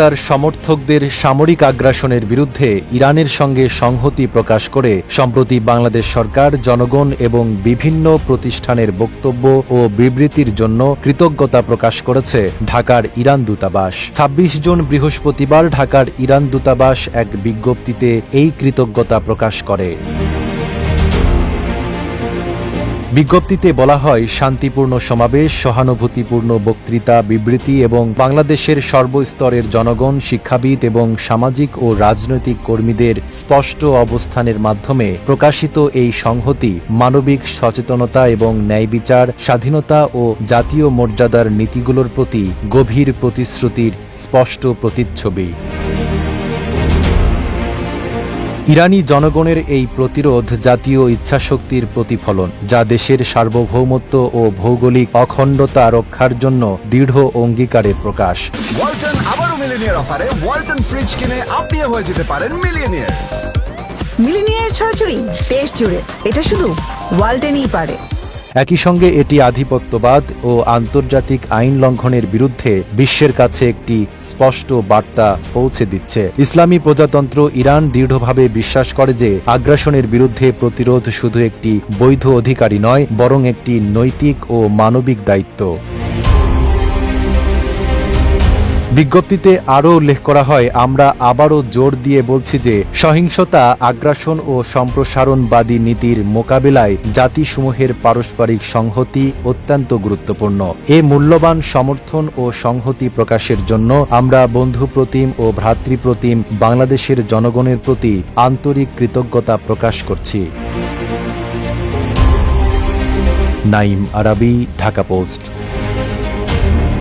তার সমর্থকদের সামরিক আগ্রাসনের বিরুদ্ধে ইরানের সঙ্গে সংহতি প্রকাশ করে সম্প্রতি বাংলাদেশ সরকার জনগণ এবং বিভিন্ন প্রতিষ্ঠানের বক্তব্য ও বিবৃতির জন্য কৃতজ্ঞতা প্রকাশ করেছে ঢাকার ইরান দূতাবাস। ২৬ জুন বৃহস্পতিবার ঢাকার ইরান দূতাবাস এক বিজ্ঞপ্তিতে এই কৃতজ্ঞতা প্রকাশ করে। বিজ্ঞপ্তিতে বলা হয়, শান্তিপূর্ণ সমাবেশ, সহানুভূতিপূর্ণ বক্তৃতা, বিবৃতি এবং বাংলাদেশের সর্বস্তরের জনগণ, শিক্ষাবিদ এবং সামাজিক ও রাজনৈতিক কর্মীদের স্পষ্ট অবস্থানের মাধ্যমে প্রকাশিত এই সংহতি মানবিক সচেতনতা এবং ন্যায়বিচার, স্বাধীনতা ও জাতীয় মর্যাদার নীতিগুলোর প্রতি গভীর প্রতিশ্রুতির স্পষ্ট প্রতিচ্ছবি। ইরানি জনগণের এই প্রতিরোধ জাতীয় ইচ্ছাশক্তির প্রতিফলন, যা দেশের সার্বভৌমত্ব ও ভৌগোলিক অখণ্ডতা রক্ষার জন্য দৃঢ় অঙ্গীকারের প্রকাশ। ওয়ালটন আবারও মিলিনিয়ার অফারে ওয়ালটন ফ্রিজ কিনে আপনিও হয়ে যেতে পারেন মিলিয়নিয়ার। মিলিনিয়ার ছড়াছড়ি দেশ জুড়ে, এটা শুধু ওয়ালটনই পারে। একই সঙ্গে এটি আধিপত্যবাদ ও আন্তর্জাতিক আইন লঙ্ঘনের বিরুদ্ধে বিশ্বের কাছে একটি স্পষ্ট বার্তা পৌঁছে দিচ্ছে। ইসলামী প্রজাতন্ত্র ইরান দৃঢ়ভাবে বিশ্বাস করে যে আগ্রাসনের বিরুদ্ধে প্রতিরোধ শুধু একটি বৈধ অধিকারই নয়, বরং একটি নৈতিক ও মানবিক দায়িত্ব। বিজ্ঞপ্তিতে আরও উল্লেখ করা হয়, আমরা আবারও জোর দিয়ে বলছি যে সহিংসতা, আগ্রাসন ও সম্প্রসারণবাদী নীতির মোকাবিলায় জাতিসমূহের পারস্পরিক সংহতি অত্যন্ত গুরুত্বপূর্ণ। এ মূল্যবান সমর্থন ও সংহতি প্রকাশের জন্য আমরা বন্ধুপ্রতিম ও ভ্রাতৃপ্রতিম বাংলাদেশের জনগণের প্রতি আন্তরিক কৃতজ্ঞতা প্রকাশ করছি। নাইম আরাবী, ঢাকা পোস্ট।